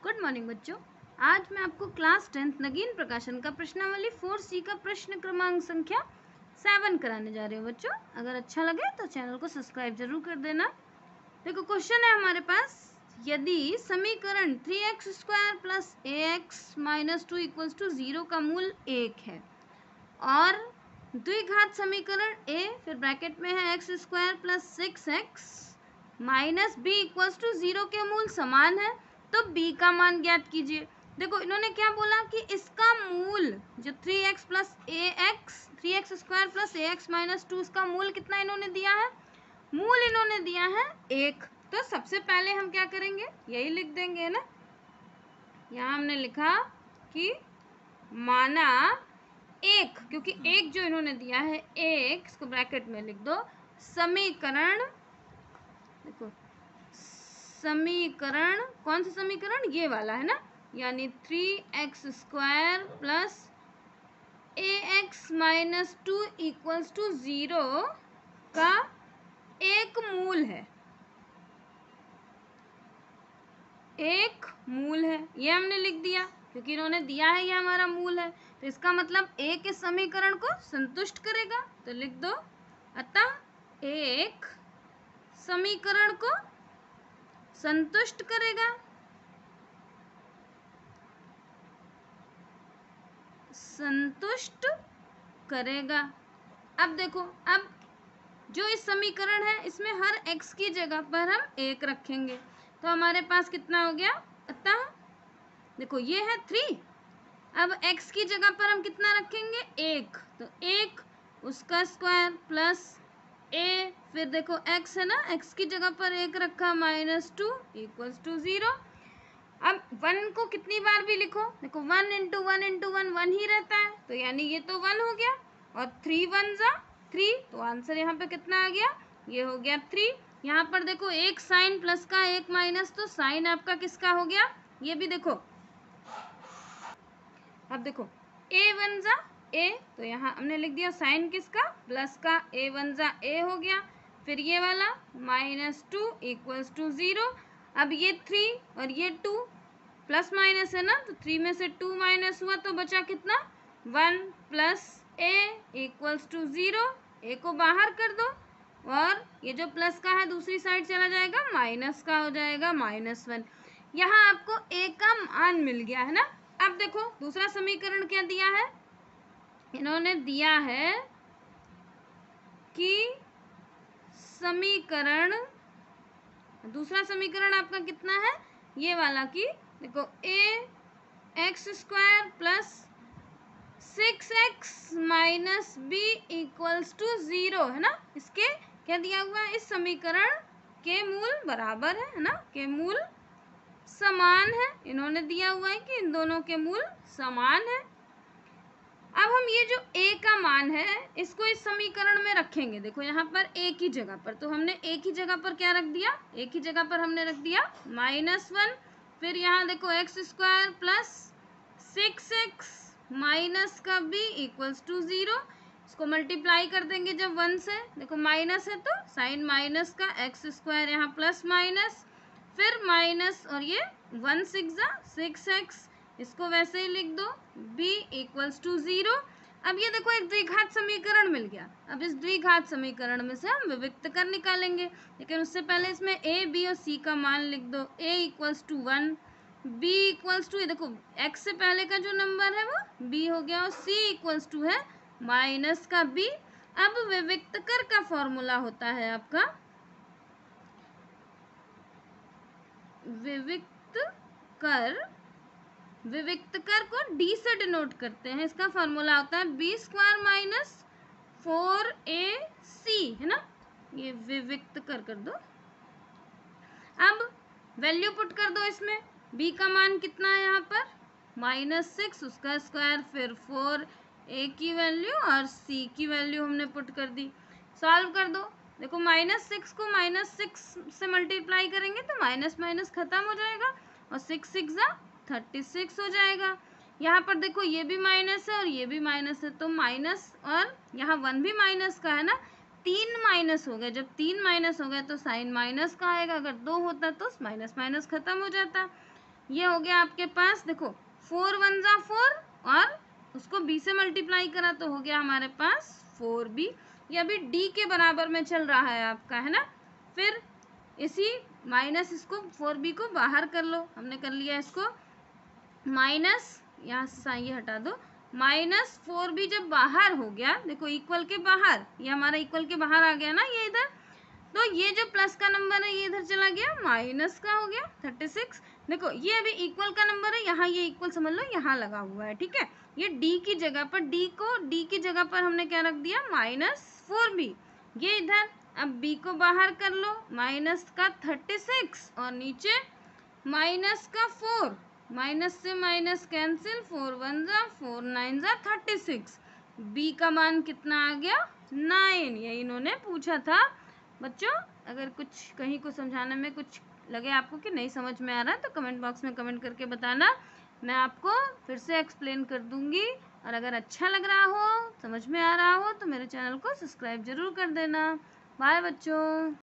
Good morning बच्चों। आज मैं आपको क्लास 10th नगीन प्रकाशन का प्रश्नावली 4C का प्रश्न क्रमांक संख्या 7 कराने जा रही हूँ बच्चों। अगर अच्छा लगे तो चैनल को सब्सक्राइब जरूर कर देना। देखो क्वेश्चन है हमारे पास, यदि समीकरण 3x² plus ax minus 2 equals to 0 का मूल 1 है और द्विघात समीकरण a फिर ब्रैकेट में है x² plus 6x minus b equals to 0 के मूल समान है, तो b का मान ज्ञात कीजिए। देखो इन्होंने क्या बोला कि इसका मूल जो 3x plus ax 3x² plus ax minus 2 इसका मूल कितना इन्होंने दिया है, मूल इन्होंने दिया है 1। तो सबसे पहले हम क्या करेंगे, यही लिख देंगे ना। यहाँ हमने लिखा कि माना 1, क्योंकि 1 जो इन्होंने दिया है 1, इसको ब्रैकेट में लिख दो। समीकरण, देखो समीकरण कौन सा समीकरण, ये वाला है ना, यानी 3x² plus ax minus 2 equals to 0 का एक मूल है, एक मूल है। ये हमने लिख दिया क्योंकि इन्होंने दिया है ये हमारा मूल है, तो इसका मतलब एक इस समीकरण को संतुष्ट करेगा, तो लिख दो अतः एक समीकरण को संतुष्ट करेगा, संतुष्ट करेगा। अब देखो, अब जो इस समीकरण है इसमें हर x की जगह पर हम 1 रखेंगे, तो हमारे पास कितना हो गया, अतः देखो ये है 3, अब x की जगह पर हम कितना रखेंगे 1, तो 1 उसका स्क्वायर प्लस a फिर देखो x है ना, x की जगह पर 1 रखा माइनस 2 इक्वल्स टू 0। अब 1 को कितनी बार भी लिखो, देखो 1 इंटू 1 इंटू 1 1 ही रहता है, तो यानी ये तो 1 हो गया और 3 1 जा 3, तो आंसर यहाँ पे कितना आ गया, ये हो गया 3। यहाँ पर देखो एक साइन प्लस का एक माइनस, तो साइन आपका किसका हो गया, ये भी देखो। अब देखो a 1 जा a, तो यहाँ हमने लिख दिया साइन किसका, प्लस का, a 1 जा a हो गया, फिर ये वाला माइनस 2 इक्वल्स टू 0। अब ये 3 और ये 2 प्लस माइनस है ना, तो 3 में से 2 माइनस हुआ तो बचा कितना 1 plus a equals to 0। a को बाहर कर दो और ये जो प्लस का है दूसरी साइड चला जाएगा, माइनस का हो जाएगा -1। यहाँ आपको a का मान मिल गया है ना। अब देखो दूसरा समीकरण क्या दिया है, इन्होंने दिया है कि समीकरण, दूसरा समीकरण आपका कितना है, ये वाला, कि देखो ax² plus 6x minus b equals to 0 है ना। इसके क्या दिया हुआ है, इस समीकरण के मूल बराबर है ना, के मूल समान है। इन्होंने दिया हुआ है कि इन दोनों के मूल समान है। अब हम ये जो a का मान है इसको इस समीकरण में रखेंगे। देखो यहाँ पर a की जगह पर, तो हमने a की जगह पर क्या रख दिया, a की जगह पर हमने रख दिया -1, फिर यहाँ देखो x² प्लस 6x माइनस का b इक्वल्स टू 0। इसको मल्टीप्लाई कर देंगे जब 1 से, देखो माइनस है तो साइन माइनस का, x² यहाँ प्लस माइनस फिर माइनस और ये 1 6 जा 6x, इसको वैसे ही लिख दो b इक्वल्स टू 0। अब ये देखो एक द्विघात समीकरण मिल गया। अब इस द्विघात समीकरण में से हम विविक्त कर निकालेंगे, लेकिन उससे पहले इसमें a b और c का मान लिख दो। a equals to 1, b equals to, ये देखो x से पहले का जो नंबर है वो b हो गया और c इक्वल्स टू है माइनस का b। अब विविक्त कर का फॉर्मूला होता है आपका, विविक्त कर को d से डिनोट करते हैं, इसका फॉर्मूला होता है b² माइनस 4ac है ना। ये विविक्त कर दो। अब वैल्यू पुट कर दो इसमें, b का मान कितना है यहाँ पर -6 उसका स्क्वायर फिर 4a की वैल्यू और c की वैल्यू हमने पुट कर दी। सॉल्व कर दो, देखो -6 को -6 से मल्टीप्लाई करेंगे तो माइनस माइनस खत्म हो जाएगा और 6 6 जा 36 हो जाएगा। यहाँ पर देखो ये भी माइनस है और ये भी माइनस है, तो माइनस और यहाँ 1 भी माइनस का है ना, 3 माइनस हो गए। जब 3 माइनस हो गए तो साइन माइनस का आएगा, अगर 2 होता तो माइनस माइनस खत्म हो जाता। ये हो गया आपके पास, देखो 4 1 जा 4 और उसको b से मल्टीप्लाई करा तो हो गया हमारे पास 4b। ये अभी d के बराबर में चल रहा है आपका, है ना। फिर इसी माइनस इसको 4b को बाहर कर लो, हमने कर लिया इसको माइनस, यहाँ से ये हटा दो, माइनस 4b जब बाहर हो गया, देखो इक्वल के बाहर, ये हमारा इक्वल के बाहर आ गया ना ये इधर, तो ये जो प्लस का नंबर है ये इधर चला गया, माइनस का हो गया 36। देखो ये अभी इक्वल का नंबर है, यहाँ ये इक्वल समझ लो यहाँ लगा हुआ है, ठीक है। ये d की जगह पर, d की जगह पर हमने क्या रख दिया, -4b। ये इधर अब b को बाहर कर लो, माइनस का 36 और नीचे माइनस का 4, माइनस से माइनस कैंसिल, 4 1 जा 4 9 जा 36। b का मान कितना आ गया, 9। ये इन्होंने पूछा था बच्चों। अगर कुछ कहीं को समझाने में कुछ लगे आपको कि नहीं समझ में आ रहा है तो कमेंट बॉक्स में कमेंट करके बताना, मैं आपको फिर से एक्सप्लेन कर दूंगी। और अगर अच्छा लग रहा हो, समझ में आ रहा हो तो मेरे चैनल को सब्सक्राइब जरूर कर देना। बाय बच्चों।